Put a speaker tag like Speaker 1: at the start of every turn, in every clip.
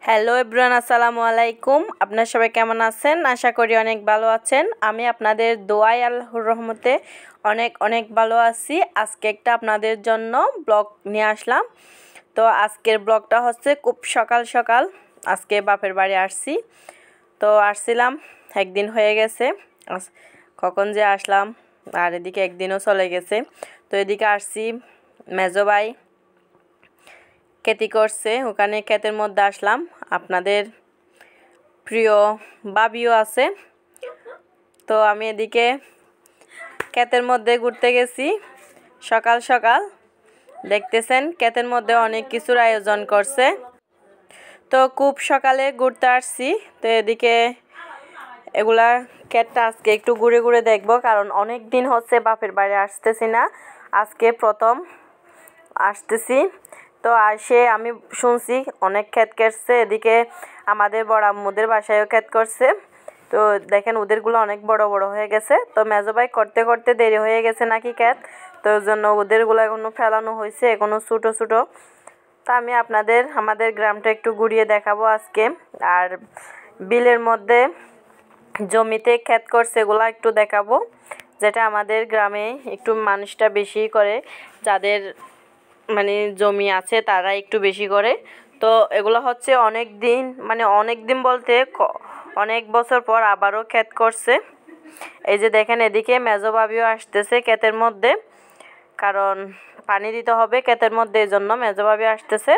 Speaker 1: Hello everyone, আসসালামু আলাইকুম। আপনারা সবাই কেমন আছেন? আশা করি অনেক ভালো আছেন। আমি আপনাদের দোয়ায় আল্লাহর রহমতে অনেক অনেক ভালো আছি। আজকে একটা আপনাদের জন্য ব্লগ নিয়ে আসলাম। তো আজকের ব্লগটা হচ্ছে খুব সকাল সকাল আজকে বাপের বাড়ি আসছি। তো আসছিলাম, একদিন হয়ে গেছে। কখন যে আসলাম, আর এদিকে একদিনও চলে গেছে। তো এদিকে আসছি, মেজো ভাই ক্ষেতি করছে, ওখানে ক্ষেতের মধ্যে আসলাম। আপনাদের প্রিয় বাবিও আছে। তো আমি এদিকে ক্ষেতের মধ্যে ঘুরতে গেছি সকাল সকাল। দেখতেছেন ক্ষেতের মধ্যে অনেক কিছুর আয়োজন করছে। তো খুব সকালে ঘুরতে আসছি। তো এদিকে এগুলা ক্ষেতটা আজকে একটু ঘুরে ঘুরে দেখব, কারণ অনেক দিন হচ্ছে বাপের বাড়ি আসতেছি না, আজকে প্রথম আসতেছি। তো আসে আমি শুনছি অনেক ক্ষেত করছে, এদিকে আমাদের বড় আম্মুদের বাসায়ও ক্ষেত করছে। তো দেখেন ওদেরগুলো অনেক বড় বড় হয়ে গেছে। তো মেজো ভাই করতে করতে দেরি হয়ে গেছে নাকি ক্ষেত, তো ওই জন্য ওদেরগুলো এখনো ফেলানো হয়েছে, এখনো ছোটো ছোটো। তো আমি আপনাদের আমাদের গ্রামটা একটু ঘুরিয়ে দেখাবো আজকে। আর বিলের মধ্যে জমিতে ক্ষেত করছে এগুলো একটু দেখাবো, যেটা আমাদের গ্রামে একটু মানুষটা বেশি করে, যাদের মানে জমি আছে তারা একটু বেশি করে। তো এগুলো হচ্ছে অনেক দিন, মানে অনেক দিন বলতে অনেক বছর পর আবারও ক্ষেত করছে। এই যে দেখেন এদিকে মেজো ভাবিও আসতেছে ক্ষেতের মধ্যে, কারণ পানি দিতে হবে ক্ষেতের মধ্যে, এই জন্য মেজো ভাবি আসতেছে।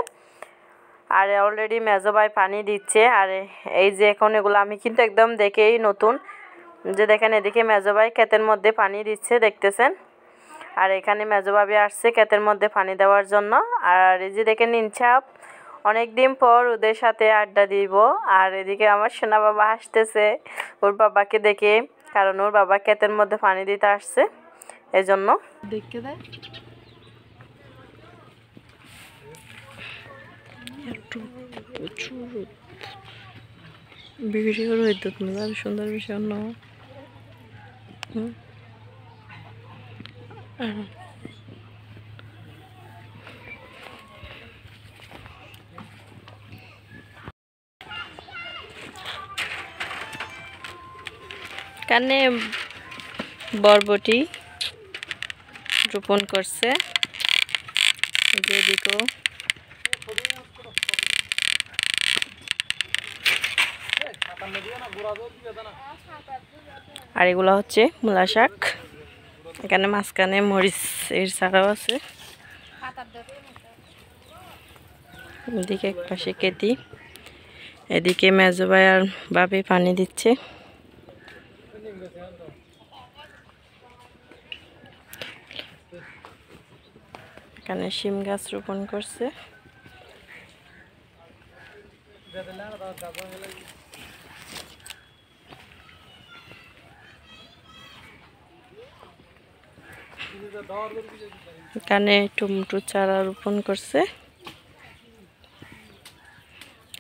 Speaker 1: আর অলরেডি মেজো ভাই পানি দিচ্ছে। আর এই যে এখন এগুলো আমি কিন্তু একদম দেখেই নতুন, যে দেখেন এদিকে মেজো ভাই ক্ষেতের মধ্যে পানি দিচ্ছে, দেখতেছেন। আর এখানে মেজো ভাবি আসছে ক্ষেতের মধ্যে পানি দেওয়ার জন্য। আর এই যে দেখেন ইনসাফ অনেক দিন পর ওদের সাথে আড্ডা দিব। আর এদিকে আমার সোনা বাবা আসতেছে ওর বাবাকে দেখে, কারণ ওর বাবা ক্ষেতের মধ্যে পানি দিতে আসছে, এই জন্য দেখতে দেয়। একটু প্রচুর ভিডিও রইতো, তুমি সুন্দর বিষয় অন্য কানে বরবটি রোপণ করছে, এদিকেও আর এগুলো হচ্ছে মূলা শাক। এখানে মাঝখানে মরিচ এর চারাও আছে। এদিকে এক পাশে কেতি, এদিকে মেজো ভাই আর ভাবি পানি দিচ্ছে। এখানে শিম গাছ রোপণ করছে। এখানে টমেটো চারা রোপণ করছে।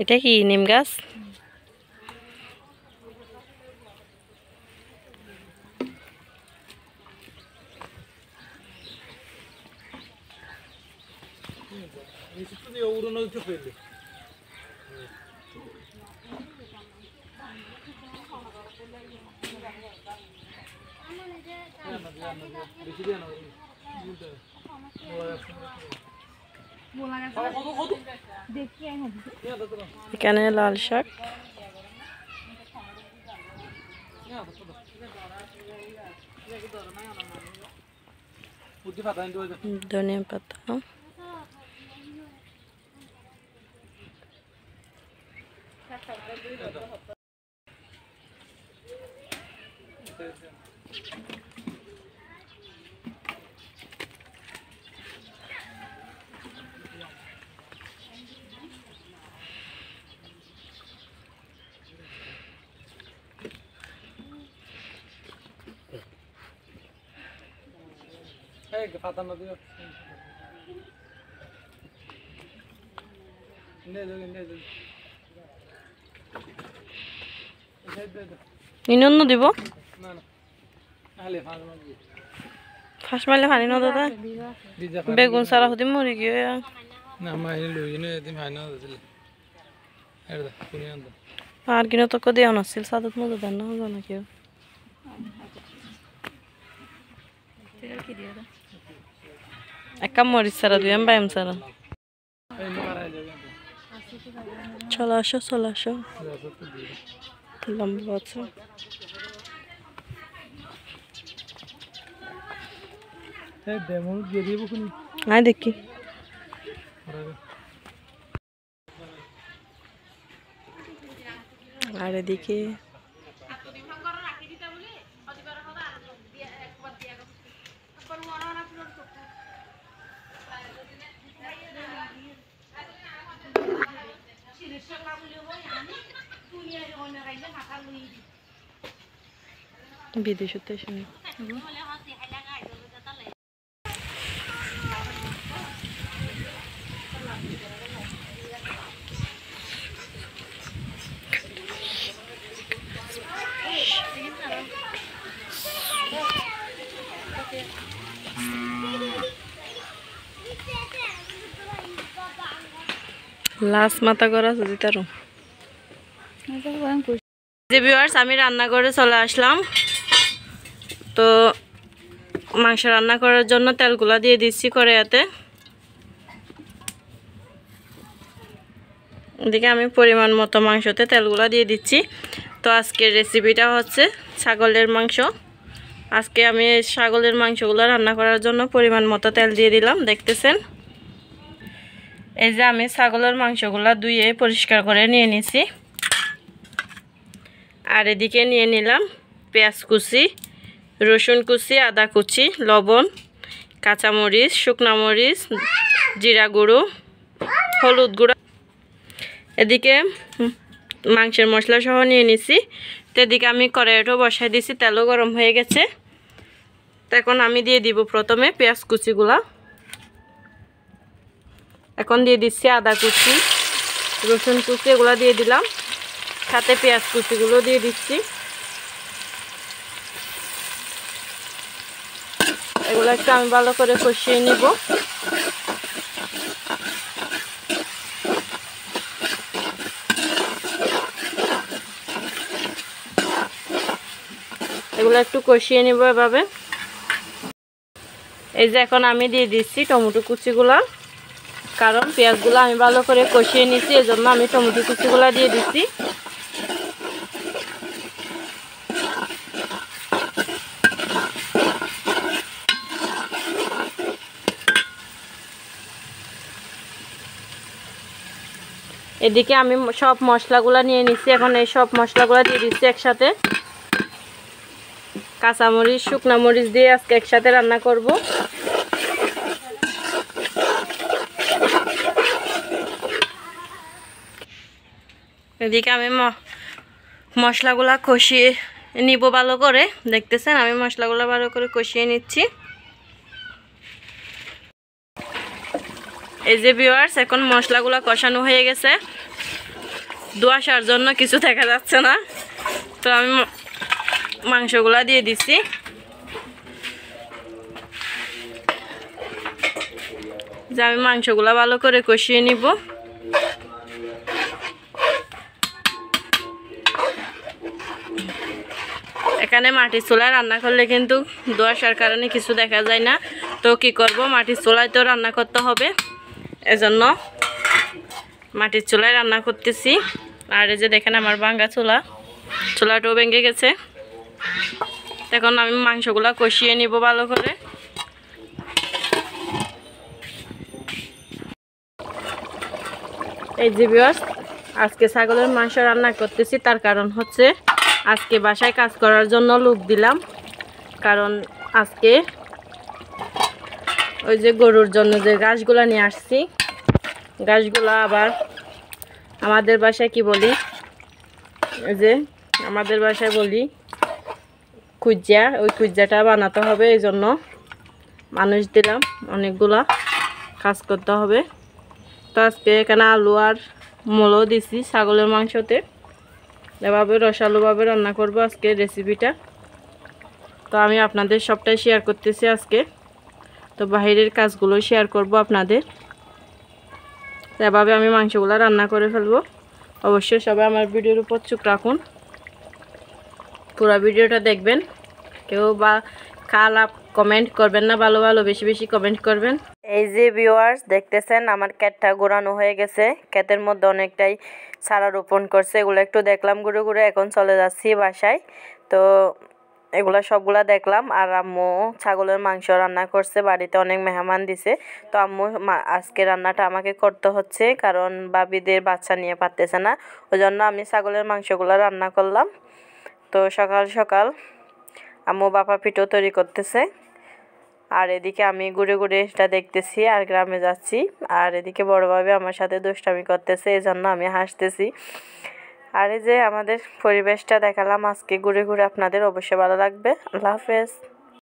Speaker 1: এটা কি নিম গাছ? এখানে লাল শাক, ধনিয়া পাতা, ইনন্ন দিব ফাঁস মারলে পানি না দাদা, বেগুন সারা হতে মরি গিয়ে। আর কিনা তো কদি আনছিল সাদত মজা দেন না জানা কেউ একা মরিচ সারা দুই বাইম সারা চলে আসো লম্বা আছে আয় দেখি আর এদিকে বিদেশতে শুনি লাশ মাথা করা যদি তার যে ভিউয়ার্স আমি রান্না করে চলে আসলাম তো মাংস রান্না করার জন্য তেলগুলা দিয়ে দিচ্ছি কড়াইতে এদিকে আমি পরিমাণ মতো মাংসতে তেলগুলা দিয়ে দিচ্ছি তো আজকের রেসিপিটা হচ্ছে ছাগলের মাংস আজকে আমি ছাগলের মাংসগুলো রান্না করার জন্য পরিমাণ মতো তেল দিয়ে দিলাম দেখতেছেন এই যে আমি ছাগলের মাংসগুলো ধুয়ে পরিষ্কার করে নিয়ে নিছি আর এদিকে নিয়ে নিলাম পেঁয়াজ কুচি রসুন কুচি আদা কুচি লবণ কাঁচামরিচ শুকনো মরিচ জিরা গুঁড়ো হলুদ গুঁড়ো এদিকে মাংসের মশলা সহ নিয়ে নিছি তো এদিকে আমি কড়াইটাও বসাই দিছি তেলও গরম হয়ে গেছে তো এখন আমি দিয়ে দিব প্রথমে পেঁয়াজ কুচিগুলা এখন দিয়ে দিচ্ছি আদা কুচি রসুন কুচি এগুলো দিয়ে দিলাম সাথে পেঁয়াজ কুচিগুলো দিয়ে দিচ্ছি এগুলো একটু আমি ভালো করে কষিয়ে নিব এগুলো একটু কষিয়ে নিব এভাবে এই যে এখন আমি দিয়ে দিচ্ছি টমেটো কুচিগুলো কারণ পেঁয়াজগুলো আমি ভালো করে কষিয়ে নিচ্ছি এজন্য আমি টমেটো কুচিগুলো দিয়ে দিচ্ছি এদিকে আমি সব মশলাগুলো নিয়ে নিচ্ছি এখন এই সব মশলাগুলো দিয়ে দিচ্ছি একসাথে কাঁচামরিচ শুকনো মরিচ দিয়ে আজকে একসাথে রান্না করব এদিকে আমি মশলাগুলো কষিয়ে নিব ভালো করে দেখতেছেন আমি মশলাগুলো ভালো করে কষিয়ে নিচ্ছি এই যে ভিউয়ার্স এখন মশলাগুলো কষানো হয়ে গেছে ধোঁয়াশার জন্য কিছু দেখা যাচ্ছে না তো আমি মাংসগুলা দিয়ে দিচ্ছি যে আমি মাংসগুলা ভালো করে কষিয়ে নিব এখানে মাটির চুলায় রান্না করলে কিন্তু ধোঁয়াশার কারণে কিছু দেখা যায় না তো কি করব মাটির চুলায় তো রান্না করতে হবে এজন্য মাটির চুলায় রান্না করতেছি আর এই যে দেখেন আমার ভাঙা চুলাটাও ভেঙে গেছে এখন আমি মাংসগুলা কষিয়ে নিব ভালো করে এই যে ভিউয়ার্স আজকে ছাগলের মাংস রান্না করতেছি তার কারণ হচ্ছে আজকে বাসায় কাজ করার জন্য লোক দিলাম কারণ আজকে ওই যে গরুর জন্য যে ঘাসগুলা নিয়ে আসছি ঘাসগুলা আবার আমাদের বাসায় কি বলি যে আমাদের বাসায় বলি কুজ্জা ওই কুজ্জাটা বানাতে হবে এই জন্য মানুষ দিলাম অনেকগুলা কাজ করতে হবে তো আজকে এখানে আলু আর মূলও দিছি ছাগলের মাংসতে এভাবে রসালোভাবে রান্না করব আজকে রেসিপিটা তো আমি আপনাদের সবটাই শেয়ার করতেছি আজকে তো বাইরের কাজগুলো শেয়ার করব আপনাদের এভাবে আমি মাংসগুলো রান্না করে ফেলবো অবশ্যই সবাই আমার ভিডিওর উপর চোখ রাখুন, পুরো ভিডিওটা দেখবেন। কেউ বা খারাপ কমেন্ট করবেন না, ভালো ভালো বেশি বেশি কমেন্ট করবেন। এই যে ভিউয়ার্স দেখতেছেন, আমার ক্ষেতটা ঘোরানো হয়ে গেছে। ক্ষেতের মধ্যে অনেকটাই চারা রোপণ করছে, এগুলো একটু দেখলাম ঘুরে ঘুরে। এখন চলে যাচ্ছি বাসায়। তো এগুলা সবগুলা দেখলাম। আর আম্মু ছাগলের মাংস রান্না করছে, বাড়িতে অনেক মেহমান দিছে। তো আম্মু আজকে রান্নাটা আমাকে করতে হচ্ছে, কারণ বাবিদের বাচ্চা নিয়ে পারতেছে না, ওই জন্য আমি ছাগলের মাংসগুলো রান্না করলাম। তো সকাল সকাল আম্মু বাপা পিঠো তৈরি করতেছে, আর এদিকে আমি ঘুরে ঘুরে এটা দেখতেছি আর গ্রামে যাচ্ছি। আর এদিকে বড়োভাবে আমার সাথে দুষ্টামি করতেছে, এই জন্য আমি হাসতেছি। আর এই যে আমাদের পরিবেশটা দেখালাম আজকে ঘুরে ঘুরে, আপনাদের অবশ্যই ভালো লাগবে। আল্লাহ হাফেজ।